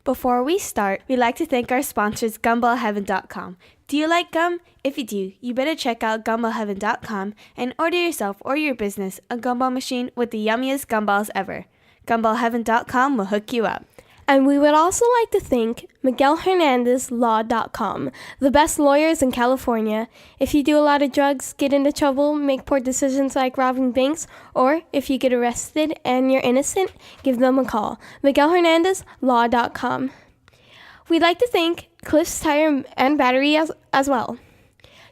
Before we start, we'd like to thank our sponsors, gumballheaven.com. Do you like gum? If you do, you better check out gumballheaven.com and order yourself or your business a gumball machine with the yummiest gumballs ever. Gumballheaven.com will hook you up. And we would also like to thank Miguel Hernandez Law.com, the best lawyers in California. If you do a lot of drugs, get into trouble, make poor decisions like robbing banks, or if you get arrested and you're innocent, give them a call. Miguel Hernandez Law.com. We'd like to thank Cliff's Tire and Battery as well.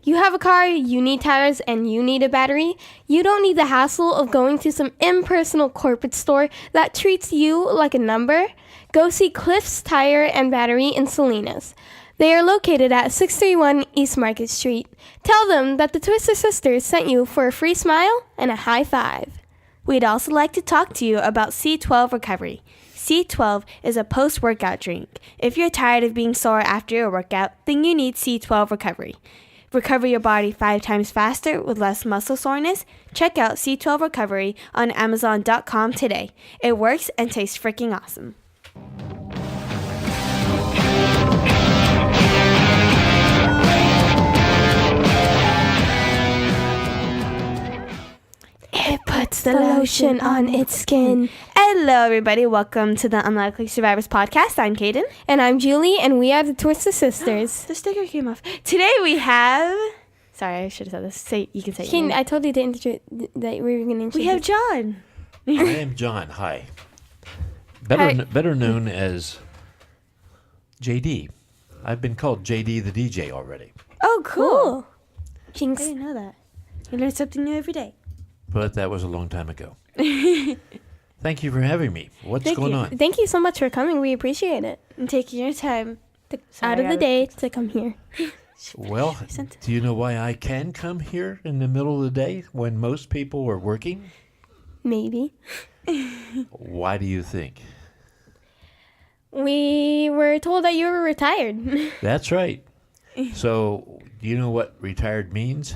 You have a car, you need tires, and you need a battery. You don't need the hassle of going to some impersonal corporate store that treats you like a number. Go see Cliff's Tire and Battery in Salinas. They are located at 631 East Market Street. Tell them that the Twister Sisters sent you for a free smile and a high five. We'd also like to talk to you about C12 Recovery. C12 is a post-workout drink. If you're tired of being sore after your workout, then you need C12 Recovery. Recover your body 5 times faster with less muscle soreness? Check out C12 Recovery on Amazon.com today. It works and tastes freaking awesome. It puts the lotion on its skin. Hello, everybody. Welcome to the Unlikely Survivors podcast. I'm Caden. And I'm Julie, and we are the Twister Sisters. The sticker came off. Today we have... Sorry, I should have said this. You can say Caden, I told you to that we were going to introduce. We have John. I am John. Hi. Better known as JD. I've been called JD the DJ already. Oh, cool. Jinx. I didn't know that. You learn something new every day. But that was a long time ago. Thank you for having me. What's going on? Thank you so much for coming. We appreciate it. And taking your time out of the day to come here. Well, do you know why I can come here in the middle of the day when most people are working? Maybe. Why do you think? We were told that you were retired. That's right. So, do you know what retired means?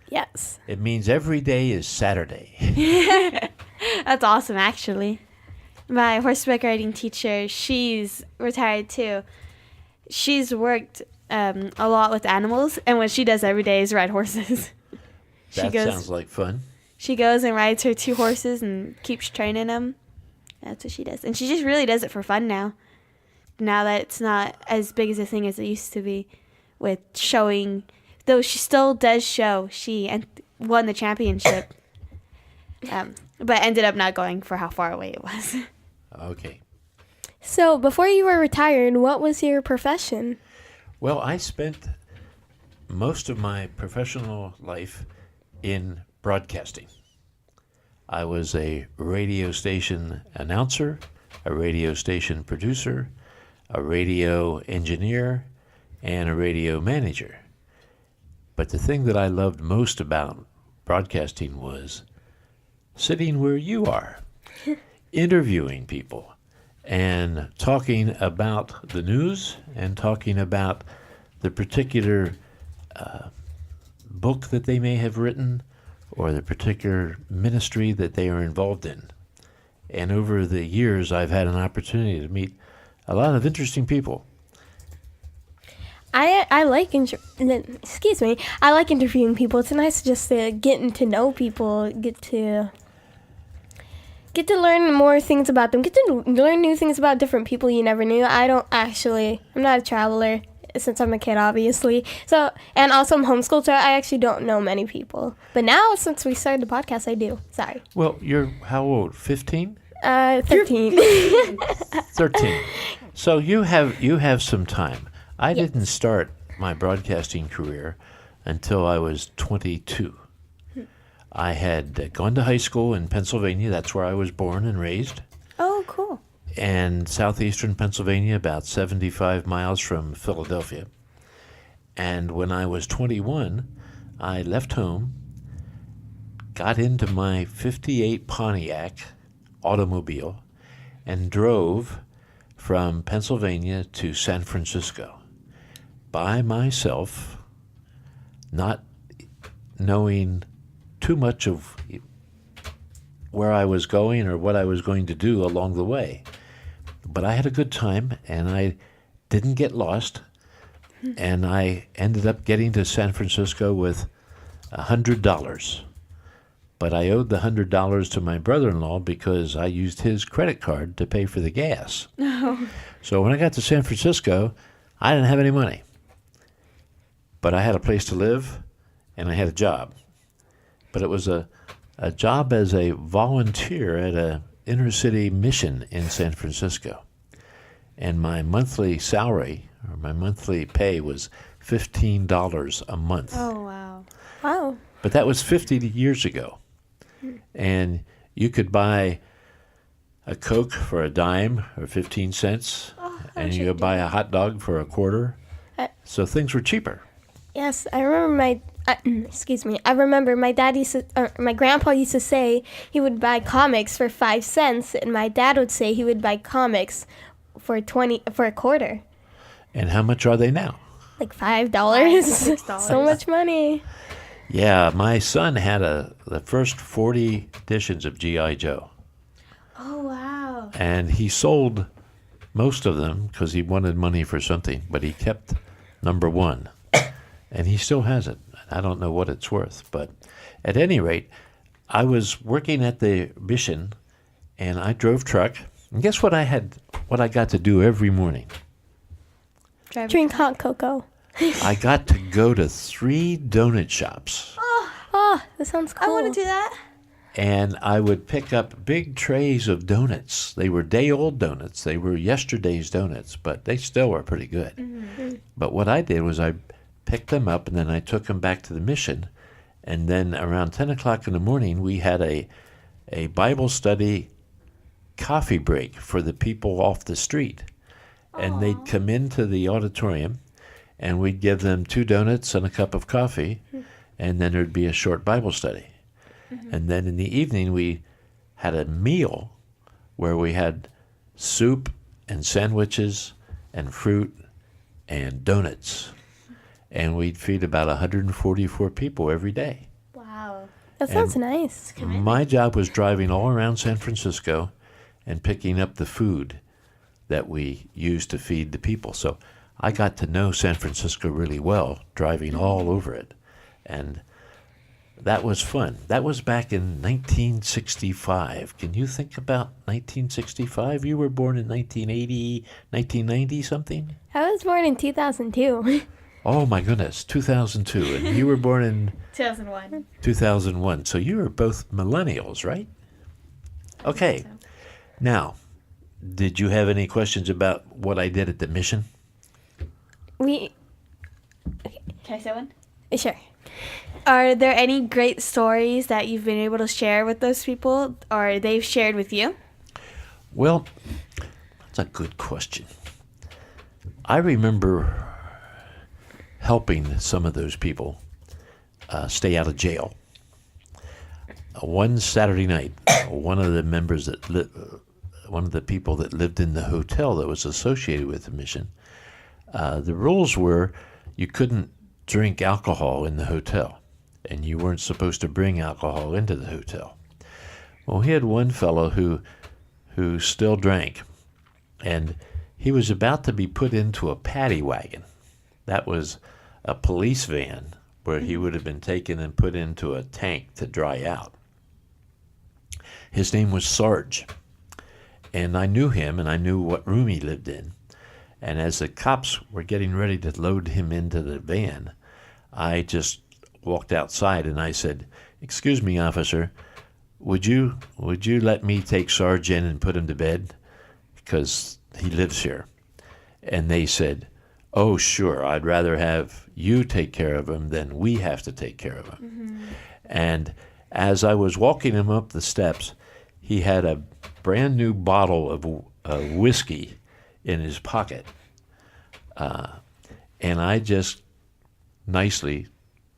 Yes. It means every day is Saturday. That's awesome, actually. My horseback riding teacher, she's retired too. She's worked a lot with animals, and what she does every day is ride horses. Sounds like fun. She goes and rides her 2 horses and keeps training them. That's what she does. And she just really does it for fun now. Now that it's not as big as a thing as it used to be with showing. Though she still does show. She won the championship. But ended up not going for how far away it was. Okay. So, before you were retired, what was your profession? Well, I spent most of my professional life in broadcasting. I was a radio station announcer, a radio station producer, a radio engineer, and a radio manager. But the thing that I loved most about broadcasting was sitting where you are, interviewing people, and talking about the news and talking about the particular book that they may have written or the particular ministry that they are involved in. And over the years, I've had an opportunity to meet a lot of interesting people. I like I like interviewing people. It's nice just to getting to know people, get to learn more things about them, get to learn new things about different people you never knew. I'm not a traveler since I'm a kid, obviously. So, and also I'm homeschooled, so I actually don't know many people. But now, since we started the podcast, I do. Sorry. Well, you're how old? 15? 13. 13. So you have some time. I didn't start my broadcasting career until I was 22. I had gone to high school in Pennsylvania. That's where I was born and raised. Oh, cool. And southeastern Pennsylvania, about 75 miles from Philadelphia. And when I was 21, I left home, got into my 58 Pontiac automobile, and drove from Pennsylvania to San Francisco by myself, not knowing too much of where I was going or what I was going to do along the way. But I had a good time, and I didn't get lost, and I ended up getting to San Francisco with $100. But I owed the $100 to my brother-in-law because I used his credit card to pay for the gas. So when I got to San Francisco, I didn't have any money. But I had a place to live, and I had a job. But it was a job as a volunteer at a inner city mission in San Francisco. And my monthly salary, or my monthly pay, was $15 a month. Oh, wow. Wow. But that was 50 years ago. And you could buy a Coke for a dime or 15 cents, and you could buy a hot dog for a quarter. So things were cheaper. Yes, I remember I remember my dad my grandpa used to say he would buy comics for 5 cents, and my dad would say he would buy comics for a quarter. And how much are they now? Like $5. $6. So much money. Yeah, my son had the first 40 editions of G.I. Joe. Oh, wow. And he sold most of them because he wanted money for something, but he kept number 1. And he still has it. I don't know what it's worth. But at any rate, I was working at the mission, and I drove truck. And guess what I got to do every morning? Drink hot cocoa. I got to go to 3 donut shops. Oh, that sounds cool. I want to do that. And I would pick up big trays of donuts. They were day-old donuts. They were yesterday's donuts, but they still were pretty good. Mm-hmm. But what I did was I picked them up, and then I took them back to the mission. And then around 10 o'clock in the morning, we had a Bible study coffee break for the people off the street. And they'd come into the auditorium, and we'd give them 2 donuts and a cup of coffee, and then there'd be a short Bible study. Mm-hmm. And then in the evening, we had a meal where we had soup and sandwiches and fruit and donuts. And we'd feed about 144 people every day. Wow. That sounds nice. My job was driving all around San Francisco and picking up the food that we used to feed the people. So I got to know San Francisco really well, driving all over it. And that was fun. That was back in 1965. Can you think about 1965? You were born in 1980, 1990 something? I was born in 2002. Oh my goodness, 2002. And you were born in 2001. 2001. So you were both millennials, right? Okay. Now, did you have any questions about what I did at the mission? Can I say one? Sure. Are there any great stories that you've been able to share with those people, or they've shared with you? Well, that's a good question. I remember helping some of those people stay out of jail. One Saturday night, one of the people that lived in the hotel that was associated with the mission, the rules were you couldn't drink alcohol in the hotel, and you weren't supposed to bring alcohol into the hotel. Well, he had one fellow who still drank, and he was about to be put into a paddy wagon. That was a police van where he would have been taken and put into a tank to dry out. His name was Sarge, and I knew him, and I knew what room he lived in. And as the cops were getting ready to load him into the van, I just walked outside and I said, "Excuse me, officer, would you let me take Sarge in and put him to bed? Because he lives here." And they said, "Oh, sure, I'd rather have you take care of him than we have to take care of him." Mm-hmm. And as I was walking him up the steps, he had a brand new bottle of whiskey in his pocket. And I just nicely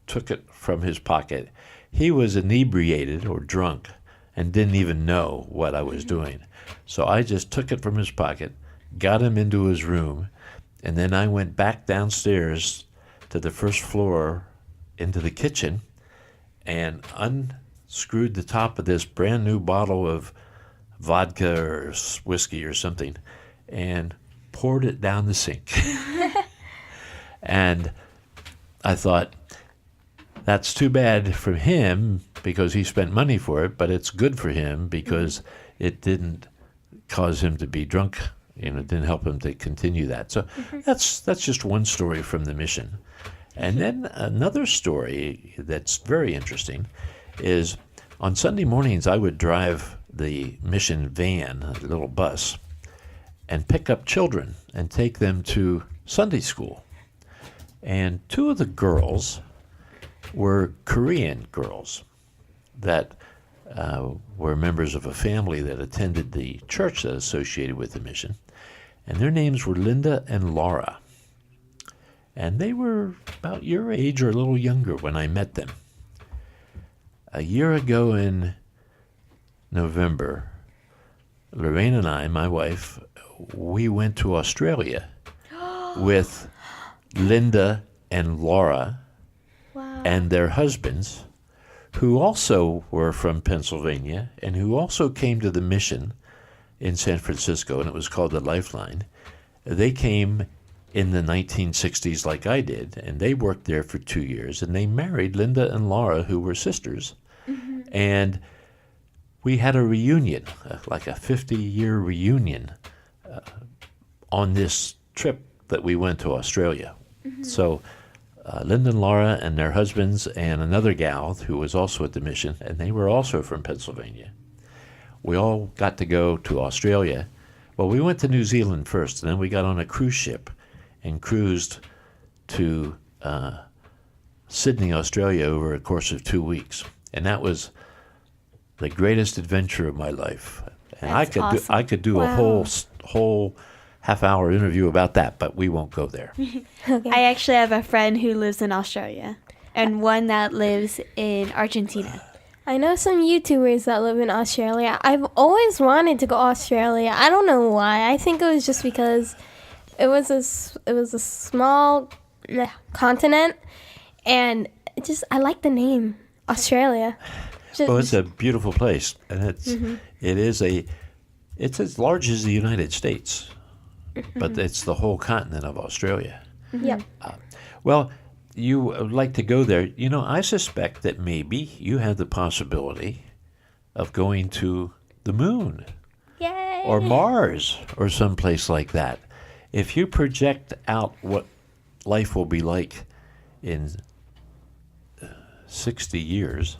took it from his pocket. He was inebriated or drunk and didn't even know what I was doing. So I just took it from his pocket, got him into his room, and then I went back downstairs to the first floor into the kitchen and unscrewed the top of this brand new bottle of vodka or whiskey or something. and poured it down the sink. And I thought, that's too bad for him because he spent money for it, but it's good for him because it didn't cause him to be drunk. It didn't help him to continue that. So that's just one story from the mission. And then another story that's very interesting is on Sunday mornings I would drive the mission van, a little bus, and pick up children and take them to Sunday school. And two of the girls were Korean girls that were members of a family that attended the church that associated with the mission. And their names were Linda and Laura. And they were about your age or a little younger when I met them. A year ago in November, Lorraine and I, my wife, we went to Australia with Linda and Laura and their husbands, who also were from Pennsylvania and who also came to the mission in San Francisco, and it was called the Lifeline. They came in the 1960s like I did, and they worked there for 2 years, and they married Linda and Laura, who were sisters. And we had a reunion, like a 50-year reunion on this trip that we went to Australia. So Linda and Laura and their husbands and another gal who was also at the mission, and they were also from Pennsylvania. We all got to go to Australia. Well, we went to New Zealand first, and then we got on a cruise ship and cruised to Sydney, Australia over a course of 2 weeks. And that was the greatest adventure of my life. And That's awesome. I could do a whole half-hour interview about that, but we won't go there. I actually have a friend who lives in Australia and one that lives in Argentina. I know some YouTubers that live in Australia. I've always wanted to go to Australia. I don't know why. I think it was just because it was a small continent, and I like the name Australia. Well, it's a beautiful place, and it's as large as the United States, but it's the whole continent of Australia. Yep. Well, you would like to go there. I suspect that maybe you have the possibility of going to the moon. Yay! Or Mars or someplace like that. If you project out what life will be like in 60 years,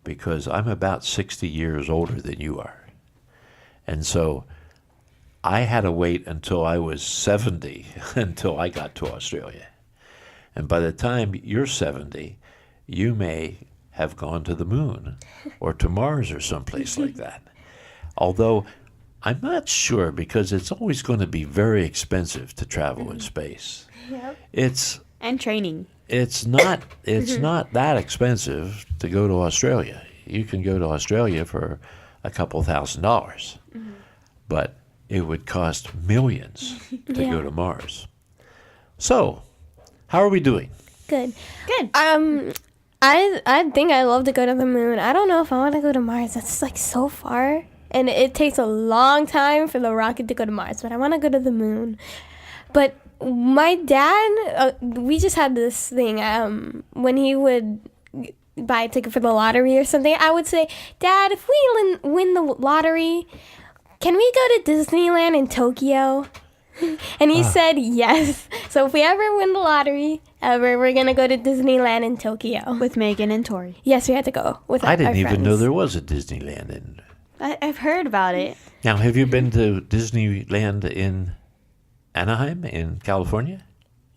because I'm about 60 years older than you are. And so I had to wait until I was 70 until I got to Australia. And by the time you're 70, you may have gone to the moon or to Mars or someplace like that. Although I'm not sure, because it's always going to be very expensive to travel in space. Yep. And training. It's not that expensive to go to Australia. You can go to Australia for a couple $1,000s. But it would cost millions to go to Mars. So, how are we doing? Good. Good. I think I love to go to the moon. I don't know if I want to go to Mars. That's like so far, and it takes a long time for the rocket to go to Mars. But I want to go to the moon. But my dad, we just had this thing. When he would buy a ticket for the lottery or something, I would say, "Dad, if we win the lottery, can we go to Disneyland in Tokyo?" And he said yes. So if we ever win the lottery, we're going to go to Disneyland in Tokyo. With Megan and Tori. Yes, we had to go with I didn't our even friends. know there was a Disneyland in. I've heard about it. Now, have you been to Disneyland in Anaheim in California?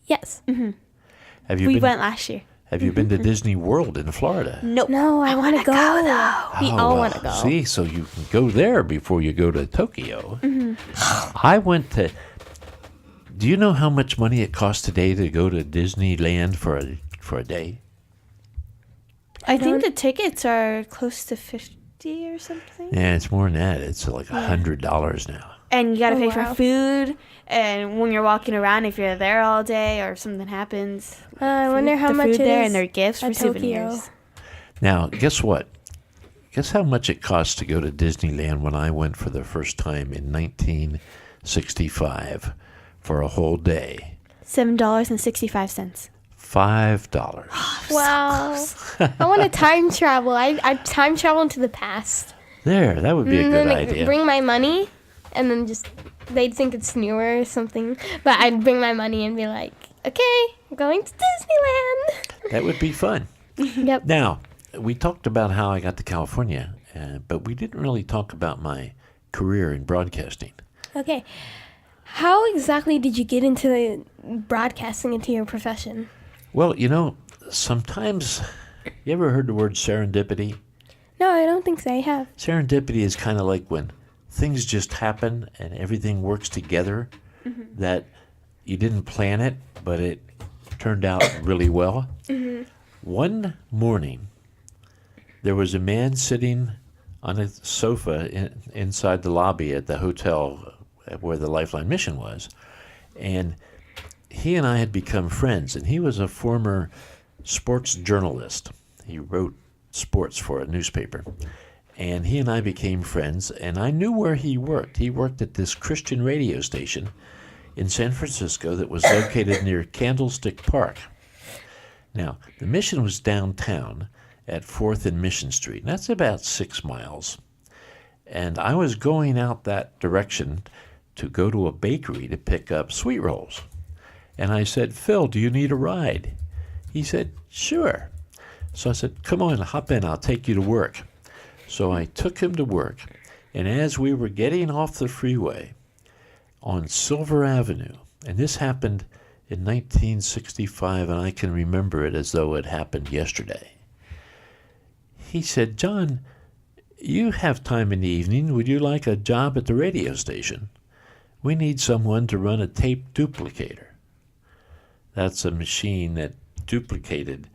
Yes. Have you We been, went last year. Have you been to Disney World in Florida? Nope. No, I want to go. We all well, want to go. See, so you can go there before you go to Tokyo. I went to. Do you know how much money it costs today to go to Disneyland for a day? I think the tickets are close to 50 or something. Yeah, it's more than that. It's like $100 now. And you got to pay wow. for food. And when you're walking around, if you're there all day or something happens, I wonder how the much food it there is and their gifts for at Tokyo. souvenirs. Now, guess what? Guess how much it cost to go to Disneyland when I went for the first time in $7.65 for a whole day. $7.65. $5. Wow. I want to time travel. I time travel into the past. There, that would be a And good then idea. bring my money, and then just, they'd think it's newer or something. But I'd bring my money and be like, okay, I'm going to Disneyland. That would be fun. Yep. Now, we talked about how I got to California, but we didn't really talk about my career in broadcasting. Okay. How exactly did you get into broadcasting, into your profession? Well, sometimes, you ever heard the word serendipity? No, I don't think so. I have. Serendipity is kind of like when things just happen and everything works together, that you didn't plan it, but it turned out really well. One morning, there was a man sitting on a sofa inside the lobby at the hotel where the Lifeline mission was, and he and I had become friends, and he was a former sports journalist. He wrote sports for a newspaper, and he and I became friends, and I knew where he worked. He worked at this Christian radio station in San Francisco that was located near Candlestick Park. Now, the mission was downtown at 4th and Mission Street, and that's about 6 miles. And I was going out that direction to go to a bakery to pick up sweet rolls. And I said, Phil, do you need a ride? He said, sure. So I said, come on, hop in, I'll take you to work. So I took him to work, and as we were getting off the freeway on Silver Avenue, and this happened in 1965, and I can remember it as though it happened yesterday, he said, John, you have time in the evening. Would you like a job at the radio station? We need someone to run a tape duplicator. That's a machine that duplicated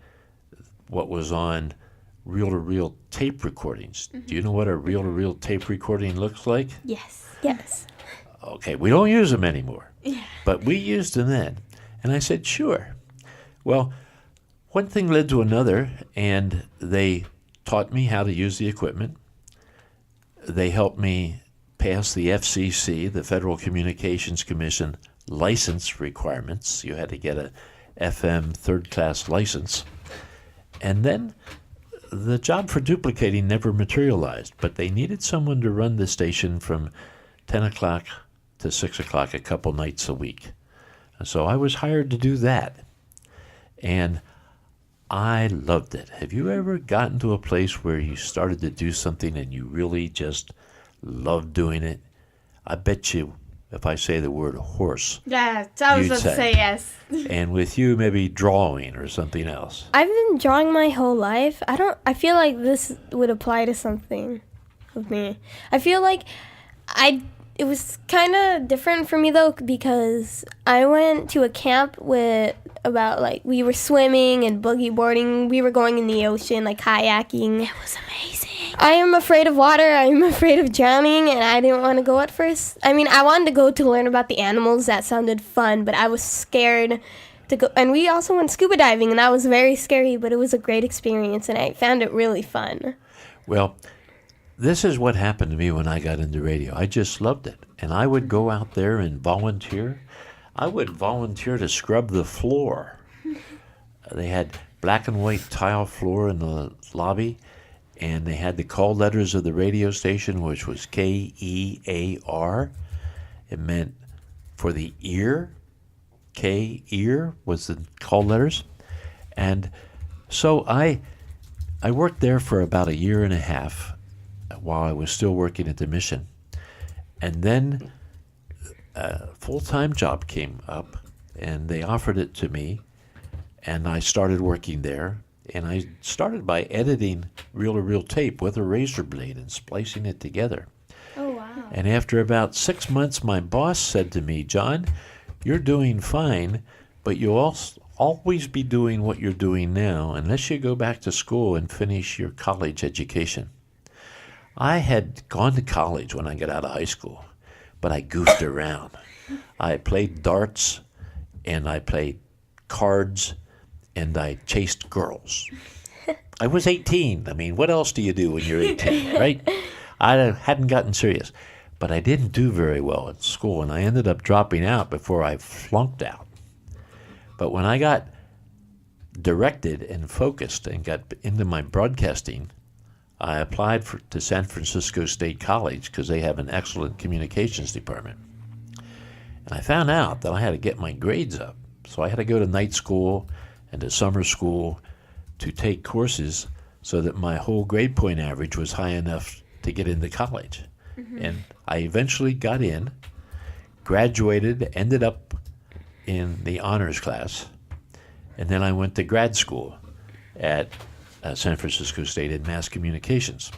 what was on reel-to-reel tape recordings. Do you know what a reel-to-reel tape recording looks like? Yes. Yes. Okay, we don't use them anymore, but we used them then. And I said, sure. Well, one thing led to another, and they taught me how to use the equipment. They helped me pass the FCC, the Federal Communications Commission, license requirements. You had to get a FM third-class license. And then the job for duplicating never materialized, but they needed someone to run the station from 10 o'clock to 6 o'clock a couple nights a week. And so I was hired to do that. And I loved it. Have you ever gotten to a place where you started to do something and you really just loved doing it? I bet you, if I say the word horse, Yeah, I was You'd about to say. say yes. and with you maybe drawing or something else. I've been drawing my whole life. I feel like this would apply to something with me. I feel like it was kind of different for me though, because I went to a camp with we were swimming and boogie boarding. We were going in the ocean, like kayaking. It was amazing. I am afraid of water. I am afraid of drowning, and I didn't want to go at first. I mean, I wanted to go to learn about the animals. That sounded fun, but I was scared to go. And we also went scuba diving, and that was very scary, but it was a great experience, and I found it really fun. Well, this is what happened to me when I got into radio. I just loved it. And I would go out there and volunteer. I would volunteer to scrub the floor. They had black and white tile floor in the lobby, and they had the call letters of the radio station, which was KEAR. It meant for the ear. K-ear was the call letters. And so I worked there for about a year and a half while I was still working at the mission. And then a full-time job came up, and they offered it to me, and I started working there. And I started by editing reel-to-reel tape with a razor blade and splicing it together. Oh, wow. And after about 6 months, my boss said to me, John, you're doing fine, but you'll always be doing what you're doing now unless you go back to school and finish your college education. I had gone to college when I got out of high school, but I goofed around. I played darts, and I played cards, and I chased girls. I was 18. I mean, what else do you do when you're 18, right? I hadn't gotten serious. but I didn't do very well at school, and I ended up dropping out before I flunked out. But when I got directed and focused and got into my broadcasting, I applied to San Francisco State College because they have an excellent communications department. And I found out that I had to get my grades up. So I had to go to night school and to summer school to take courses so that my whole grade point average was high enough to get into college. And I eventually got in, graduated, ended up in the honors class, and then I went to grad school at San Francisco State in mass communications.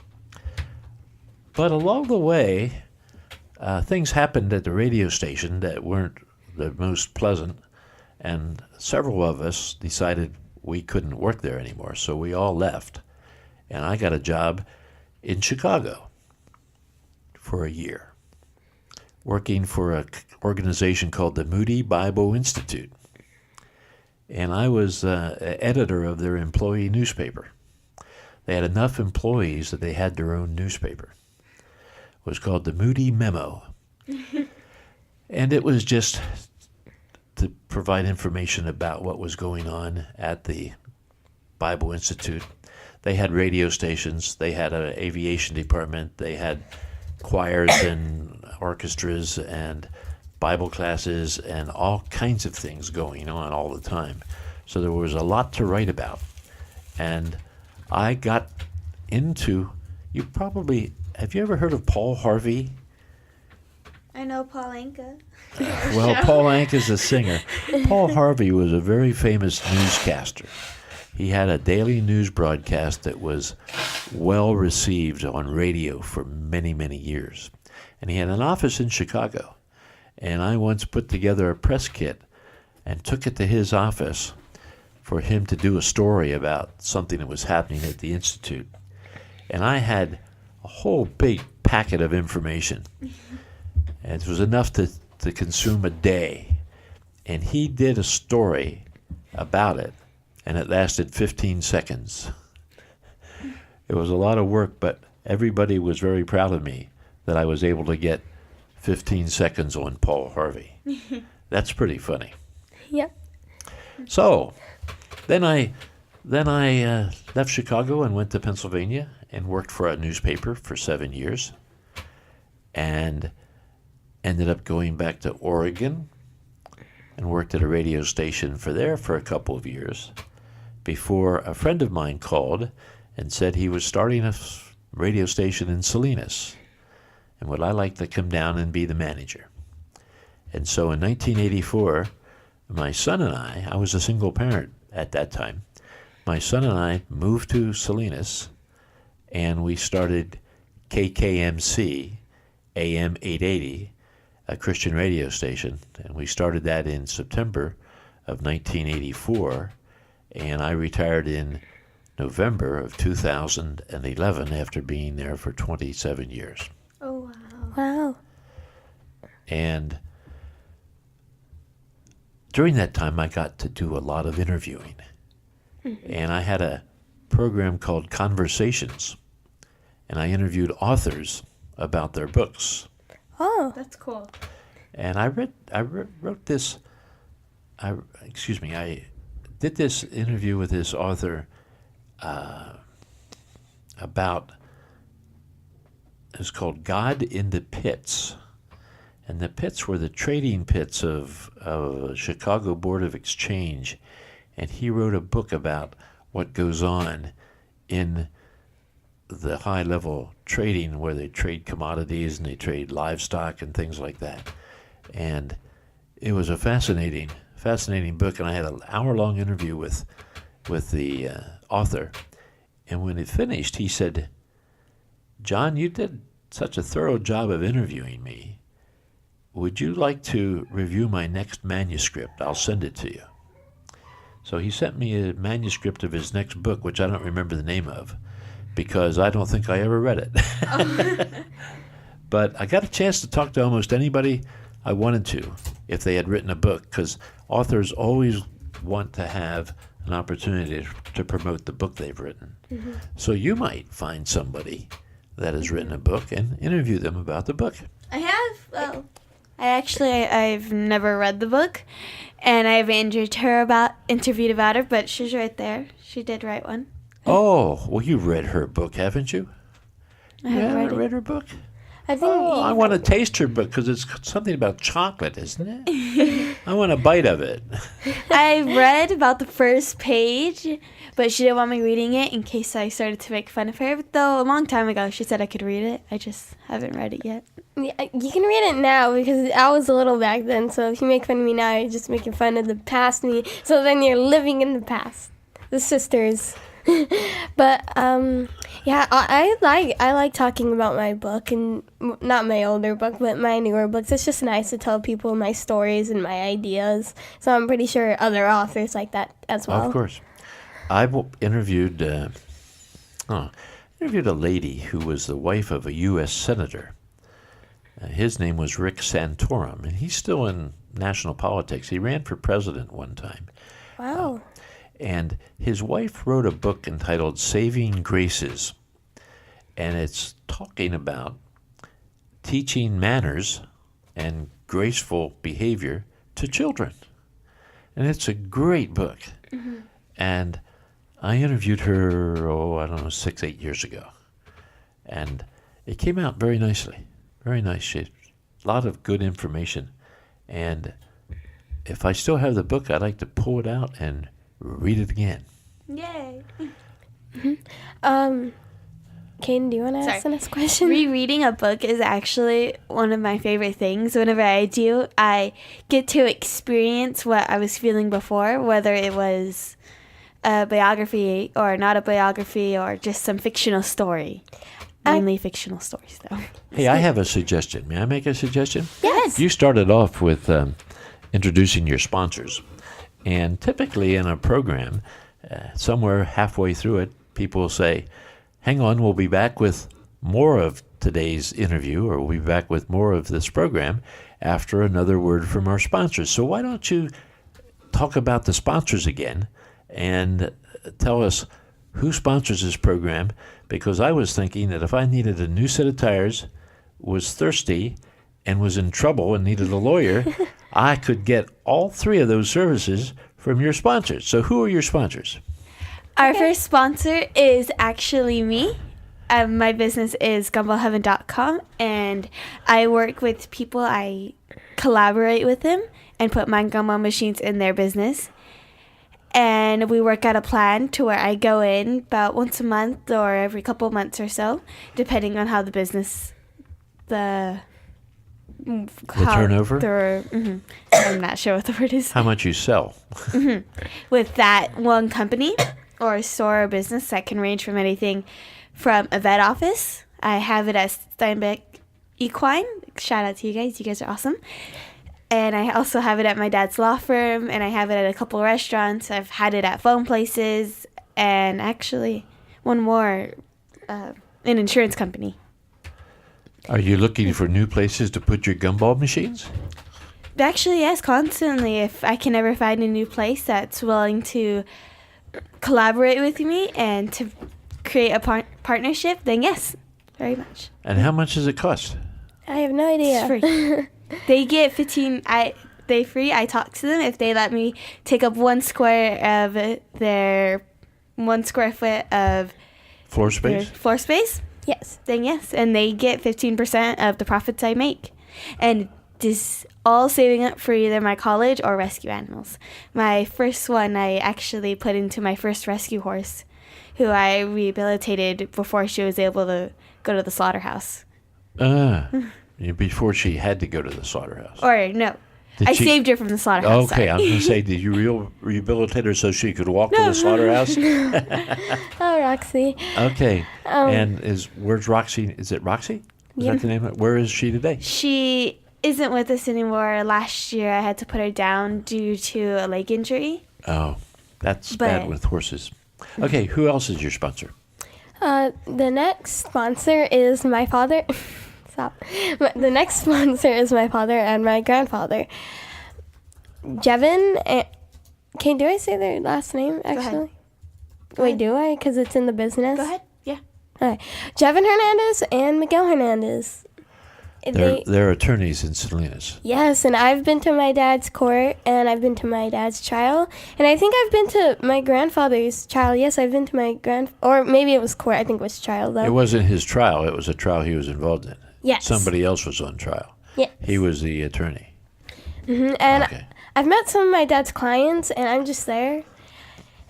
But along the way, things happened at the radio station that weren't the most pleasant, and several of us decided we couldn't work there anymore, so we all left. And I got a job in Chicago for a year, working for an organization called the Moody Bible Institute. And I was editor of their employee newspaper. They had enough employees that they had their own newspaper. It was called the Moody Memo. And it was just to provide information about what was going on at the Bible Institute. They had radio stations, they had an aviation department, they had choirs and orchestras and Bible classes and all kinds of things going on all the time. So there was a lot to write about. And I got into, have you ever heard of Paul Harvey? I know Paul Anka. Well, Paul Anka's a singer. Paul Harvey was a very famous newscaster. He had a daily news broadcast that was well received on radio for many, many years. And he had an office in Chicago. And I once put together a press kit and took it to his office for him to do a story about something that was happening at the Institute. And I had a whole big packet of information. And it was enough to consume a day. And he did a story about it, and it lasted 15 seconds. It was a lot of work, but everybody was very proud of me that I was able to get 15 seconds on Paul Harvey. That's pretty funny. Yep. So then I left Chicago and went to Pennsylvania and worked for a newspaper for 7 years, and ended up going back to Oregon and worked at a radio station for a couple of years before a friend of mine called and said he was starting a radio station in Salinas and would I like to come down and be the manager. And so in 1984, my son and I was a single parent at that time, my son and I moved to Salinas and we started KKMC AM 880, a Christian radio station, and we started that in September of 1984, and I retired in November of 2011 after being there for 27 years. Oh, wow. Wow. And during that time, I got to do a lot of interviewing, and I had a program called Conversations, and I interviewed authors about their books. Oh. That's cool. And I wrote this. I did this interview with this author about. It's called God in the Pits, and the pits were the trading pits of Chicago Board of Exchange, and he wrote a book about what goes on in the high-level trading where they trade commodities and they trade livestock and things like that. And it was a fascinating book, and I had an hour-long interview with the author. And when it finished, he said, "John, you did such a thorough job of interviewing me. Would you like to review my next manuscript? I'll send it to you." So he sent me a manuscript of his next book, which I don't remember the name of, because I don't think I ever read it. Oh. But I got a chance to talk to almost anybody I wanted to if they had written a book, because authors always want to have an opportunity to promote the book they've written. Mm-hmm. So you might find somebody that has written a book and interview them about the book. I Well, I've never read the book, and I've interviewed about her, but she's right there. She did write one. Oh, well, you read her book, haven't you? I You haven't haven't read her book? I think I want to taste her book because it's something about chocolate, isn't it? I want a bite of it. I read about the first page, but she didn't want me reading it in case I started to make fun of her. Though a long time ago, she said I could read it. I just haven't read it yet. yeah, you can read it now because I was little back then. So if you make fun of me now, you're just making fun of the past me. So then you're living in the past. The sisters. But yeah, I like talking about my book, and not my older book, but my newer books. It's just nice to tell people my stories and my ideas. So I'm pretty sure other authors like that as well. Of course. I've interviewed a lady who was the wife of a U.S. senator. His name was Rick Santorum, and he's still in national politics. He ran for president one time. Wow. And his wife wrote a book entitled Saving Graces. And it's talking about teaching manners and graceful behavior to children. And it's a great book. Mm-hmm. And I interviewed her, 6-8 years ago. And it came out very nicely. Very nice. She had a lot of good information. And if I still have the book, I'd like to pull it out and read it again. Yay. Caden, do you want to ask the next question? Rereading a book is actually one of my favorite things. Whenever I do, I get to experience what I was feeling before, whether it was a biography or not a biography or just some fictional story. Mainly fictional stories, though. Hey, I have a suggestion. May I make a suggestion? Yes. You started off with introducing your sponsors. And typically in a program, somewhere halfway through it, people will say, hang on, we'll be back with more of today's interview, or we'll be back with more of this program after another word from our sponsors. So why don't you talk about the sponsors again and tell us who sponsors this program? Because I was thinking that if I needed a new set of tires, was thirsty, and was in trouble and needed a lawyer, I could get all three of those services from your sponsors. So who are your sponsors? Our first sponsor is actually me. My business is gumballheaven.com, and I work with people. I collaborate with them and put my gumball machines in their business. And we work out a plan to where I go in about once a month or every couple of months or so, depending on how the business, the turnover? I'm not sure what the word is. How much you sell? With that one company or store or business, that can range from anything from a vet office. I have it at Steinbeck Equine. Shout out to you guys. You guys are awesome. And I also have it at my dad's law firm, and I have it at a couple of restaurants. I've had it at phone places, and actually one more, an insurance company. Are you looking for new places to put your gumball machines? Actually, yes, constantly. If I can ever find a new place that's willing to collaborate with me and to create a partnership, then yes, very much. And how much does it cost? I have no idea. It's free. They get 15. They free. I talk to them if they let me take up 1 square of their 1 square foot of floor space. Yes. Then yes, and they get 15% of the profits I make, and this all saving up for either my college or rescue animals. My first one I actually put into my first rescue horse, who I rehabilitated before she was able to go to the slaughterhouse. Before she had to go to the slaughterhouse. Or no. I saved her from the slaughterhouse. Okay, I was going to say, did you rehabilitate her so she could walk to the slaughterhouse? Oh, Roxy. Okay. And where's Roxy? Is it Roxy? Is that the name of it? Where is she today? She isn't with us anymore. Last year I had to put her down due to a leg injury. Oh, that's bad with horses. Okay, who else is your sponsor? The next sponsor is my father. Stop. The next sponsor is my father and my grandfather. Jevin and... do I say their last name, actually? Wait, do I? Because it's in the business? Go ahead. Yeah. Okay. Jevin Hernandez and Miguel Hernandez. They're attorneys in Salinas. Yes, and I've been to my dad's court, and I've been to my dad's trial, and I think I've been to my grandfather's trial. Yes, I've been to my or maybe it was court. I think it was trial, though. It wasn't his trial. It was a trial he was involved in. Yes. Somebody else was on trial. Yes. He was the attorney. And Okay. I've met some of my dad's clients, and I'm just there.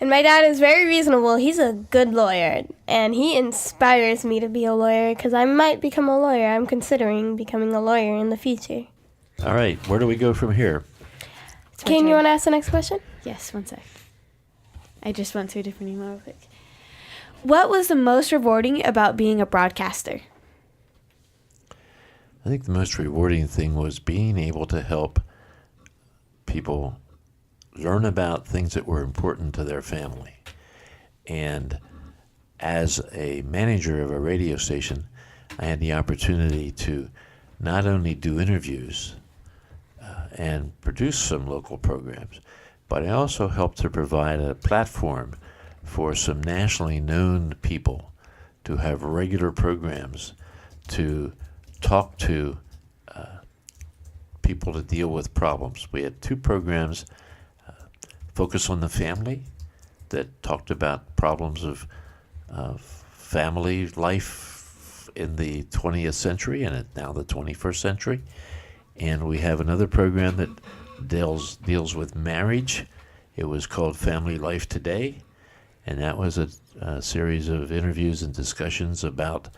And my dad is very reasonable. He's a good lawyer, and he inspires me to be a lawyer because I might become a lawyer. I'm considering becoming a lawyer in the future. All right. Where do we go from here? It's my Caden, turn. you want to ask the next question? Yes, one sec. I just went to a different email real quick. What was the most rewarding about being a broadcaster? I think the most rewarding thing was being able to help people learn about things that were important to their family. And as a manager of a radio station, I had the opportunity to not only do interviews and produce some local programs, but I also helped to provide a platform for some nationally known people to have regular programs to talk to people to deal with problems. We had 2 programs, Focus on the Family, that talked about problems of family life in the 20th century and now the 21st century. And we have another program that deals with marriage. It was called Family Life Today, and that was a series of interviews and discussions about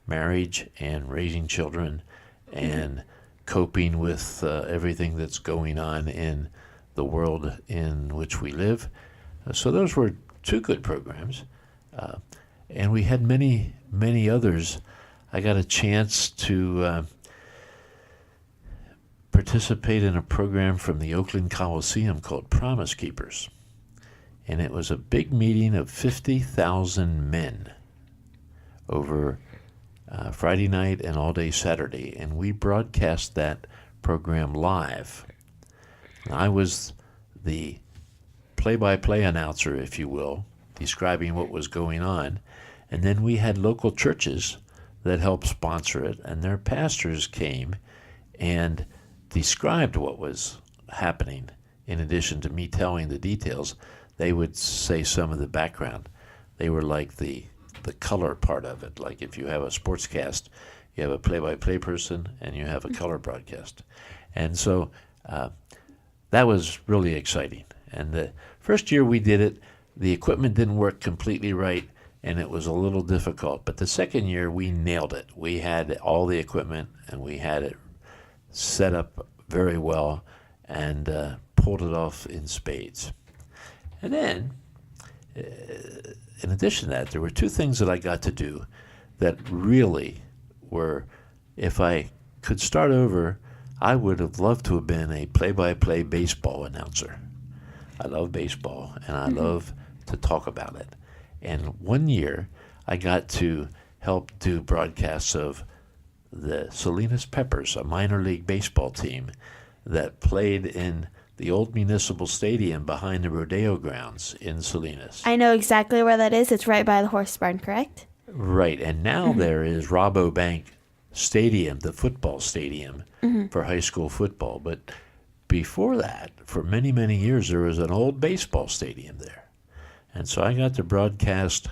marriage and raising children and coping with everything that's going on in the world in which we live. So those were 2 good programs. And we had many, many others. I got a chance to participate in a program from the Oakland Coliseum called Promise Keepers. And it was a big meeting of 50,000 men over Friday night and all day Saturday. And we broadcast that program live. I was the play-by-play announcer, if you will, describing what was going on. And then we had local churches that helped sponsor it, and their pastors came and described what was happening. In addition to me telling the details, they would say some of the background. They were like the color part of it. Like if you have a sportscast, you have a play-by-play person and you have a color broadcast. And so that was really exciting. And the first year we did it, the equipment didn't work completely right, and it was a little difficult. But the second year, we nailed it. We had all the equipment, and we had it set up very well and pulled it off in spades. And then, in addition to that, there were 2 things that I got to do that really were, if I could start over, I would have loved to have been a play-by-play baseball announcer. I love baseball, and I love to talk about it. And one year, I got to help do broadcasts of the Salinas Peppers, a minor league baseball team that played in the old municipal stadium behind the Rodeo grounds in Salinas. I know exactly where that is. It's right by the horse barn, correct? Right, and now there is Rabobank Stadium, the football stadium for high school football. But before that, for many, many years, there was an old baseball stadium there. And so I got to broadcast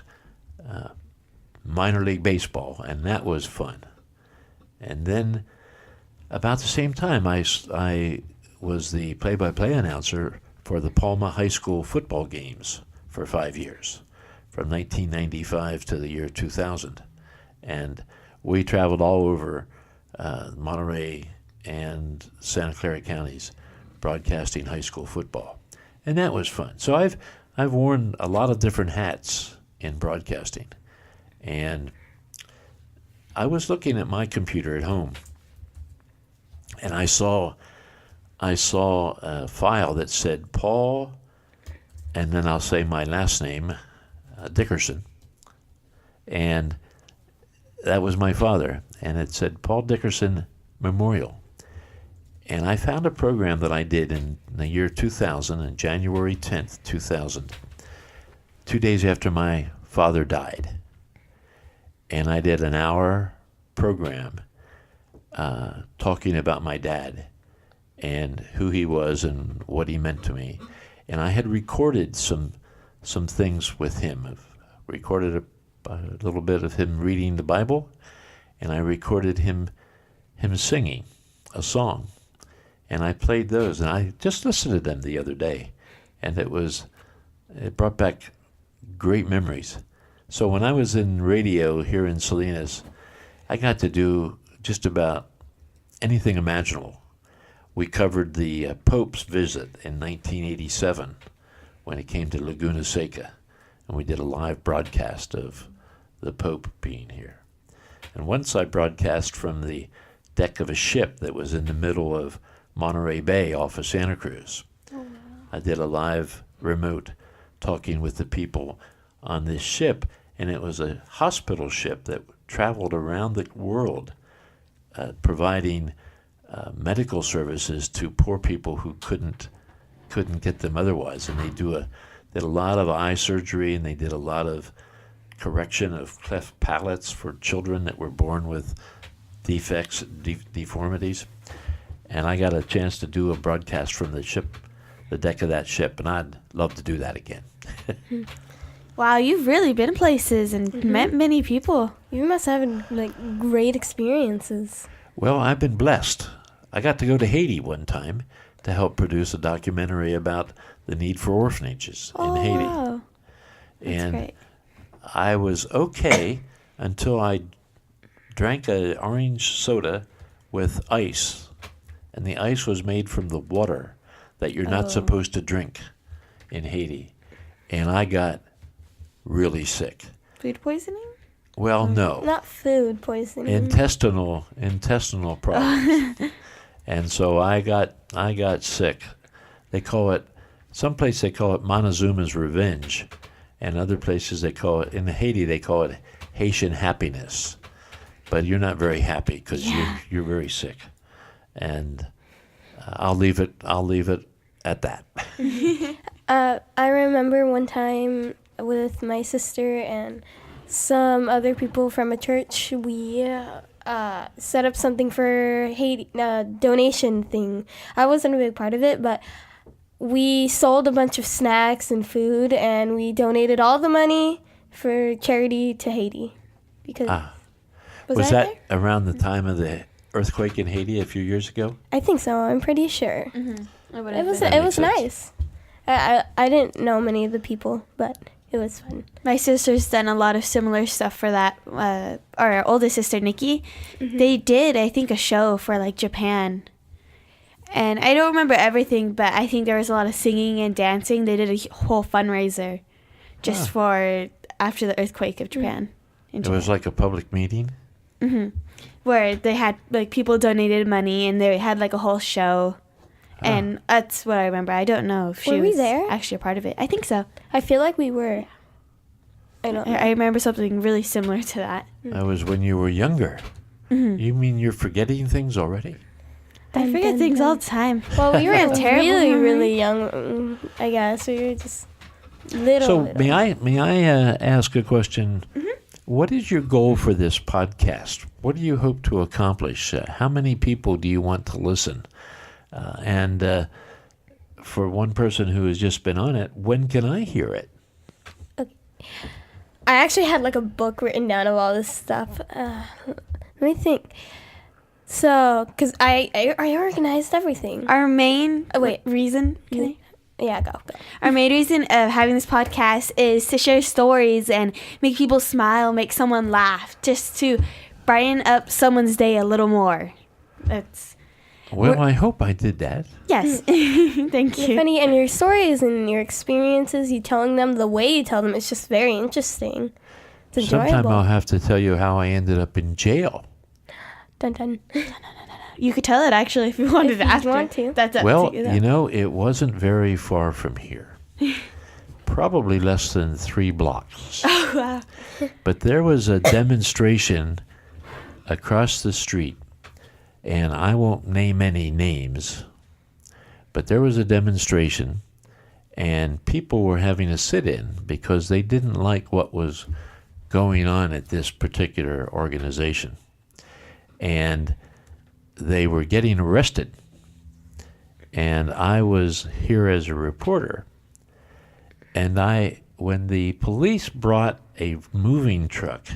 minor league baseball, and that was fun. And then about the same time, I was the play-by-play announcer for the Palma High School football games for 5 years, from 1995 to the year 2000. And we traveled all over Monterey and Santa Clara counties broadcasting high school football. And that was fun. So I've worn a lot of different hats in broadcasting. And I was looking at my computer at home, and I saw a file that said Paul, and then I'll say my last name, Dickerson. And that was my father. And it said Paul Dickerson Memorial. And I found a program that I did in the year 2000, on January 10th, 2000, 2 days after my father died. And I did an hour program talking about my dad and who he was and what he meant to me. And I had recorded some things with him. I've recorded a little bit of him reading the Bible, and I recorded him singing a song. And I played those, and I just listened to them the other day, and it brought back great memories. So when I was in radio here in Salinas, I got to do just about anything imaginable. We covered the Pope's visit in 1987 when he came to Laguna Seca, and we did a live broadcast of the Pope being here. And once I broadcast from the deck of a ship that was in the middle of Monterey Bay off of Santa Cruz. Oh, wow. I did a live remote talking with the people on this ship, and it was a hospital ship that traveled around the world providing medical services to poor people who couldn't get them otherwise. And they did a lot of eye surgery, and they did a lot of correction of cleft palates for children that were born with defects, deformities. And I got a chance to do a broadcast from the deck of that ship, and I'd love to do that again. Wow, you've really been places and met many people. You must have great experiences. Well, I've been blessed. I got to go to Haiti one time to help produce a documentary about the need for orphanages in Haiti. Wow. And great. I was okay until I drank an orange soda with ice. And the ice was made from the water that you're not supposed to drink in Haiti. And I got really sick. Food poisoning? Well, no. Not food poisoning. Intestinal problems. And so I got sick. Someplace they call it Montezuma's revenge, and other places in Haiti they call it Haitian happiness. But you're not very happy because you're very sick. And I'll leave it at that. I remember one time with my sister and some other people from a church, we set up something for Haiti, donation thing. I wasn't a big part of it, but we sold a bunch of snacks and food, and we donated all the money for charity to Haiti. Because was that around the time of the earthquake in Haiti a few years ago? I think so. I'm pretty sure. Mm-hmm. It was nice. I didn't know many of the people, but it was fun. My sister's done a lot of similar stuff for that. Our oldest sister, Nikki, they did, I think, a show for Japan. And I don't remember everything, but I think there was a lot of singing and dancing. They did a whole fundraiser just for after the earthquake of Japan. It was like a public meeting? Mm-hmm. Where they had, people donated money, and they had, a whole show. And that's what I remember. I don't know if she was there? actually a part of it. I think so. I feel like we were. I don't know. I remember something really similar to that. That was when you were younger. Mm-hmm. You mean you're forgetting things already? I forget things all the time. Well, we were terrible really, memory. really young, I guess. We were just little. So may I ask a question? Mm-hmm. What is your goal for this podcast? What do you hope to accomplish? How many people do you want to listen? And for one person who has just been on it, when can I hear it? Okay. I actually had a book written down of all this stuff. Let me think. So, because I organized everything. Our main reason... Yeah, go. Our main reason of having this podcast is to share stories and make people smile, make someone laugh, just to brighten up someone's day a little more. Well, I hope I did that. Yes. Thank you. You're funny, and your stories and your experiences, you telling them the way you tell them, it's just very interesting. It's enjoyable. Sometime I'll have to tell you how I ended up in jail. Dun dun. You could tell it, actually, if you wanted if after. You want to. That's up well, to you, it wasn't very far from here. Probably less than 3 blocks. Oh, wow. But there was a demonstration across the street, and I won't name any names, but there was a demonstration, and people were having a sit-in because they didn't like what was going on at this particular organization. And they were getting arrested. And I was here as a reporter. And when the police brought a moving truck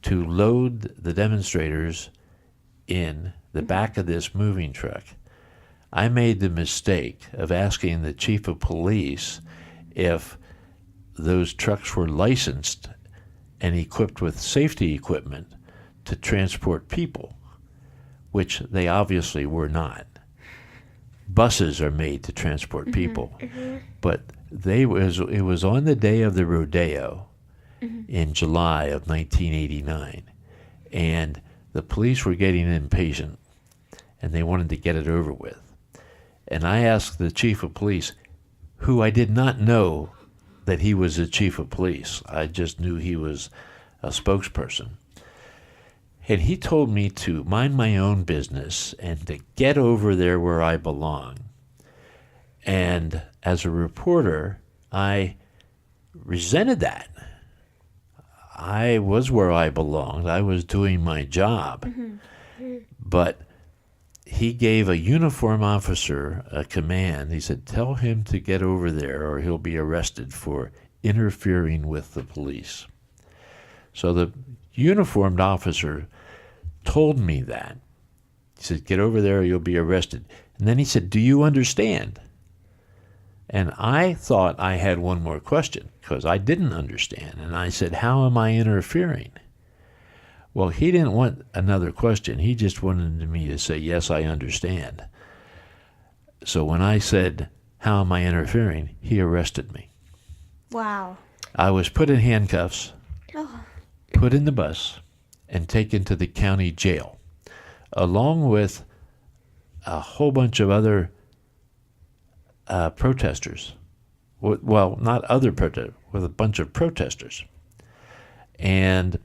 to load the demonstrators in the back of this moving truck, I made the mistake of asking the chief of police if those trucks were licensed and equipped with safety equipment to transport people, which they obviously were not. Buses are made to transport people, but it was on the day of the Rodeo in July of 1989, and the police were getting impatient, and they wanted to get it over with. And I asked the chief of police, who I did not know that he was the chief of police. I just knew he was a spokesperson. And he told me to mind my own business and to get over there where I belong. And as a reporter, I resented that. I was where I belonged. I was doing my job. But he gave a uniformed officer a command. He said, tell him to get over there or he'll be arrested for interfering with the police. So the uniformed officer told me that. He said, get over there or you'll be arrested. And then he said, do you understand? And I thought I had one more question because I didn't understand. And I said, how am I interfering? Well, he didn't want another question. He just wanted me to say, yes, I understand. So when I said, how am I interfering? He arrested me. Wow. I was put in handcuffs, put in the bus, and taken to the county jail, along with a whole bunch of other protesters. Well, not other protesters, with a bunch of protesters. And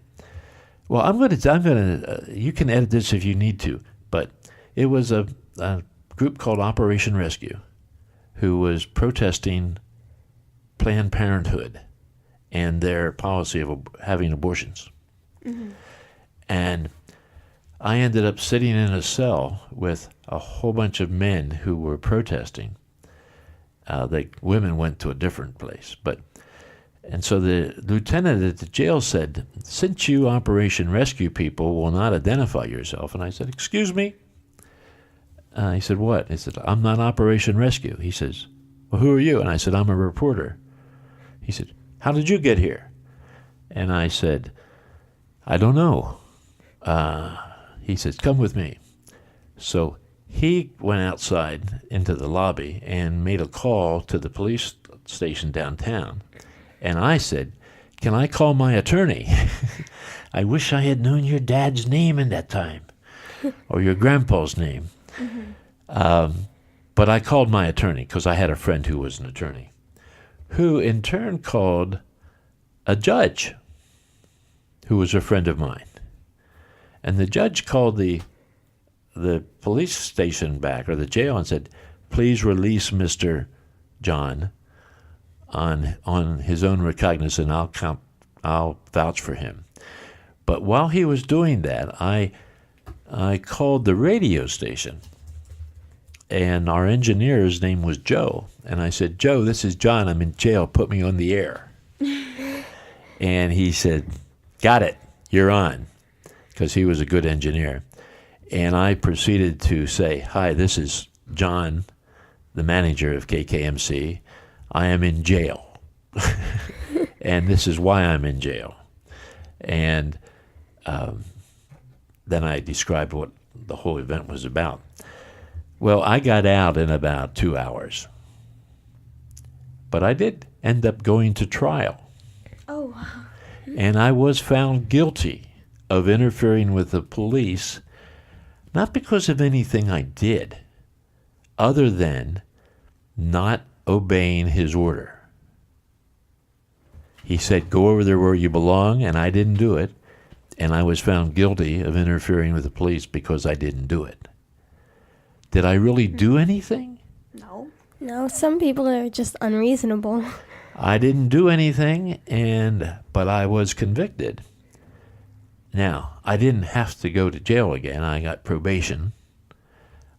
well, I'm gonna. You can edit this if you need to, but it was a group called Operation Rescue, who was protesting Planned Parenthood and their policy of having abortions. And I ended up sitting in a cell with a whole bunch of men who were protesting. The women went to a different place, and so the lieutenant at the jail said, since you Operation Rescue people will not identify yourself. And I said, excuse me? He said, what? He said, I'm not Operation Rescue. He says, well, who are you? And I said, I'm a reporter. He said, how did you get here? And I said, I don't know. He says, come with me. So he went outside into the lobby and made a call to the police station downtown. And I said, can I call my attorney? I wish I had known your dad's name in that time, or your grandpa's name. But I called my attorney because I had a friend who was an attorney, who in turn called a judge who was a friend of mine. And the judge called the police station back, or the jail, and said, please release Mr. John on his own recognizance, and I'll vouch for him. But while he was doing that, I called the radio station, and our engineer's name was Joe. And I said, Joe, this is John. I'm in jail. Put me on the air. And he said, got it. You're on, because he was a good engineer. And I proceeded to say, hi, this is John, the manager of KKMC. I am in jail. And this is why I'm in jail. And then I described what the whole event was about. Well, I got out in about 2 hours. But I did end up going to trial. Oh. And I was found guilty of interfering with the police, not because of anything I did, other than not obeying his order. He said, go over there where you belong, and I didn't do it. And I was found guilty of interfering with the police because I didn't do it. Did I really do anything? No, some people are just unreasonable. I didn't do anything, but I was convicted. Now, I didn't have to go to jail again. I got probation.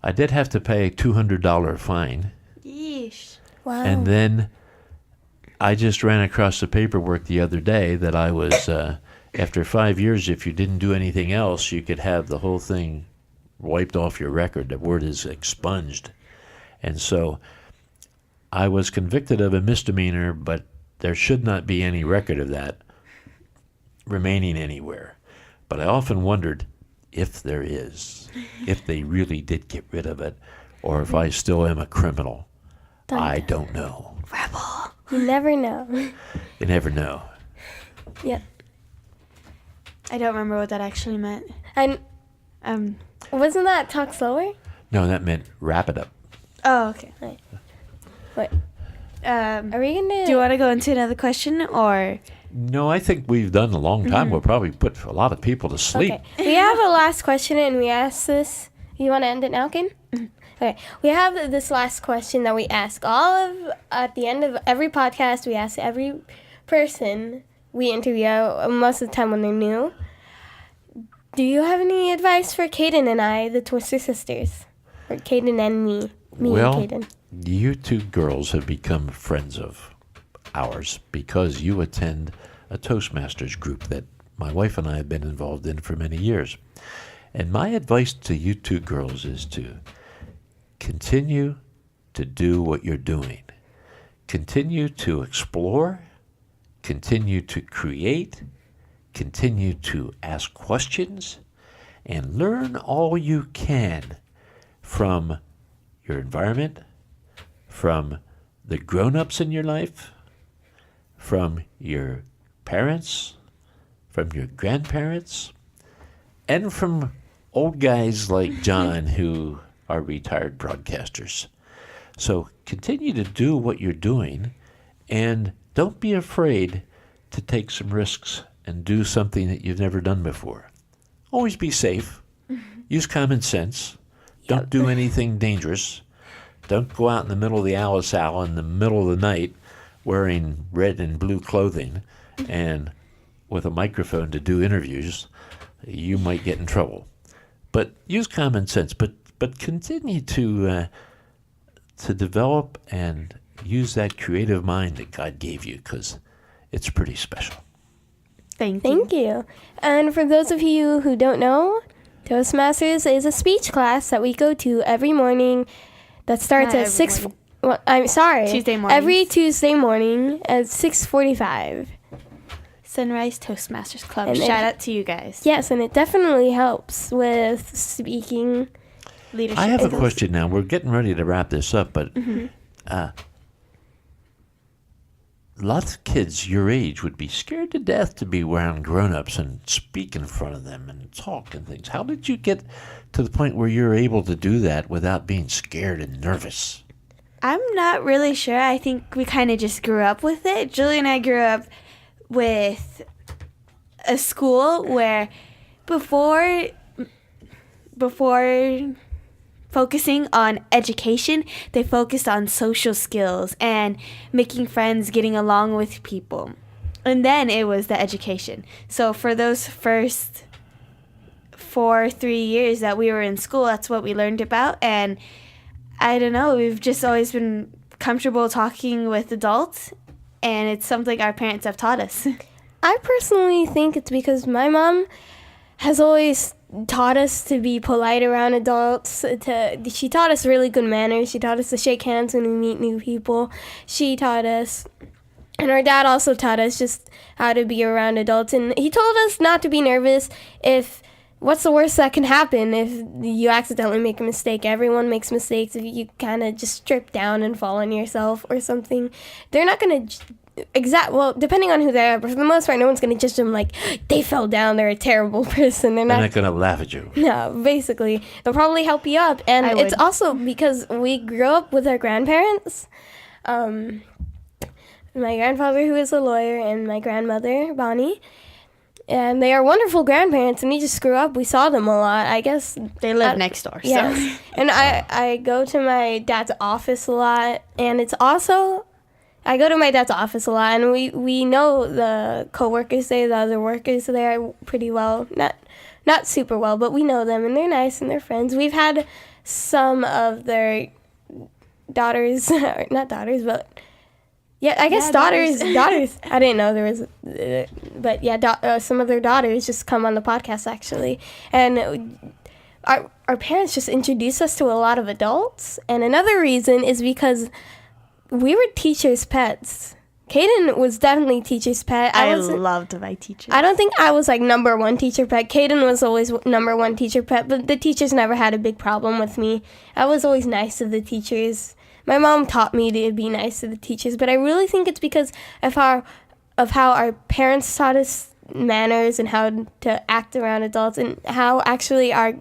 I did have to pay a $200 fine. Yeesh. Wow. And then I just ran across the paperwork the other day that I was, after 5 years, if you didn't do anything else, you could have the whole thing wiped off your record. The word is expunged. And so I was convicted of a misdemeanor, but there should not be any record of that remaining anywhere. But I often wondered if there is, if they really did get rid of it, or if I still am a criminal. I don't know. Rebel. You never know. You never know. Yep. I don't remember what that actually meant. And Um. wasn't that talk slower? No, that meant wrap it up. Oh, okay. Wait. Are we gonna? Do you want to go into another question or? No, I think we've done a long time. We'll probably put a lot of people to sleep. Okay. We have a last question, and we ask this. You want to end it now, Caden? Okay. We have this last question that we ask at the end of every podcast. We ask every person we interview, most of the time when they're new. Do you have any advice for Caden and I, the Twister sisters? Or Caden and me Well, and Caden. you two girls have become friends of ours because you attend a Toastmasters group that my wife and I have been involved in for many years. And my advice to you two girls is to continue to do what you're doing. Continue to explore, continue to create, continue to ask questions, and learn all you can from your environment, from the grown-ups in your life, from your parents, from your grandparents, and from old guys like John who are retired broadcasters. So continue to do what you're doing, and don't be afraid to take some risks and do something that you've never done before. Always be safe. Use common sense. Don't do anything dangerous. Don't go out in the middle of the Alice Owl in the middle of the night wearing red and blue clothing and with a microphone to do interviews. You might get in trouble. But use common sense. But continue to develop and use that creative mind that God gave you, because it's pretty special. Thank you. And for those of you who don't know, Toastmasters is a speech class that we go to every morning that starts Not at every 6. morning. Well, I'm sorry. Tuesday mornings. Every Tuesday morning at 6:45. Sunrise Toastmasters Club. And Shout out to you guys. Yes, and it definitely helps with speaking. Leadership. I have a skills. question now. We're getting ready to wrap this up, but lots of kids your age would be scared to death to be around grown-ups and speak in front of them and talk and things. How did you get to the point where you're able to do that without being scared and nervous? I'm not really sure. I think we kind of just grew up with it. Julie and I grew up with a school where before focusing on education, they focused on social skills and making friends, getting along with people. And then it was the education. So for those first 3 years that we were in school, that's what we learned about. And I don't know, we've just always been comfortable talking with adults, and it's something our parents have taught us. I personally think it's because my mom has always taught us to be polite around adults. She taught us really good manners. She taught us to shake hands when we meet new people. She taught us, and our dad also taught us just how to be around adults. And he told us not to be nervous what's the worst that can happen if you accidentally make a mistake? Everyone makes mistakes. If you kind of just trip down and fall on yourself or something, they're not going to depending on who they are, but for the most part, no one's going to judge them like they fell down, they're a terrible person. They're not going to laugh at you. No, basically. They'll probably help you up. And it's also because we grew up with our grandparents. My grandfather, who is a lawyer, and my grandmother, Bonnie. And they are wonderful grandparents, and we just grew up. We saw them a lot. I guess they live next door. Yes. So. And I go to my dad's office a lot, and it's also I go to my dad's office a lot, and we know the coworkers there, the other workers there pretty well. Not super well, but we know them, and they're nice, and they're friends. We've had some of their daughters, not daughters, but yeah, I guess daughters. I didn't know there was, but yeah, some of their daughters just come on the podcast actually, and our parents just introduced us to a lot of adults. And another reason is because we were teachers' pets. Caden was definitely teacher's pet. I loved my teachers. I don't think I was like number one teacher pet. Caden was always number one teacher pet, but the teachers never had a big problem with me. I was always nice to the teachers. My mom taught me to be nice to the teachers, but I really think it's because of how our parents taught us manners and how to act around adults, and how actually our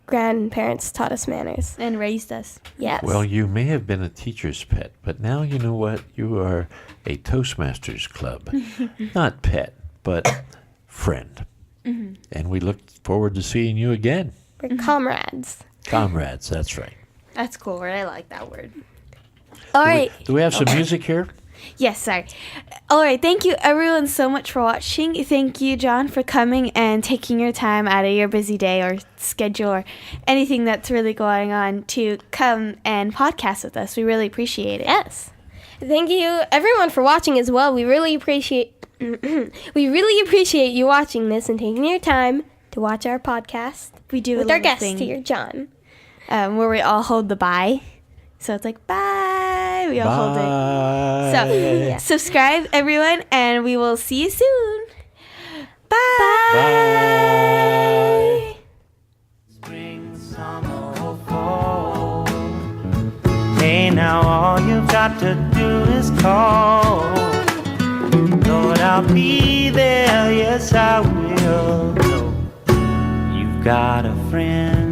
grandparents taught us manners. And raised us. Yes. Well, you may have been a teacher's pet, but now you know what? You are a Toastmasters Club. Not pet, but friend. Mm-hmm. And we look forward to seeing you again. We're comrades. Comrades, that's right. That's cool word. I like that word. All right. Do we have some music here? Yes, sorry. All right, thank you everyone so much for watching. Thank you, John, for coming and taking your time out of your busy day or schedule or anything that's really going on to come and podcast with us. We really appreciate it. Yes. Thank you everyone for watching as well. We really appreciate you watching this and taking your time to watch our podcast. We do with our guest here, John. Where we all hold the bye. So it's like, bye. We all hold it. So Yeah. subscribe, everyone, and we will see you soon. Bye. Bye. Spring, summer, or fall. Hey, now all you've got to do is call. Lord, I'll be there. Yes, I will. Know you've got a friend.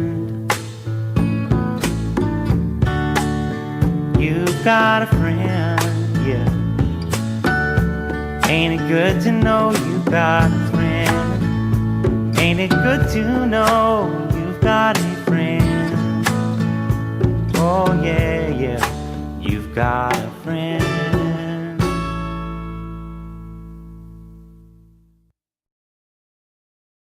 You've got a friend, yeah. Ain't it good to know you've got a friend? Ain't it good to know you've got a friend? Oh yeah, yeah, you've got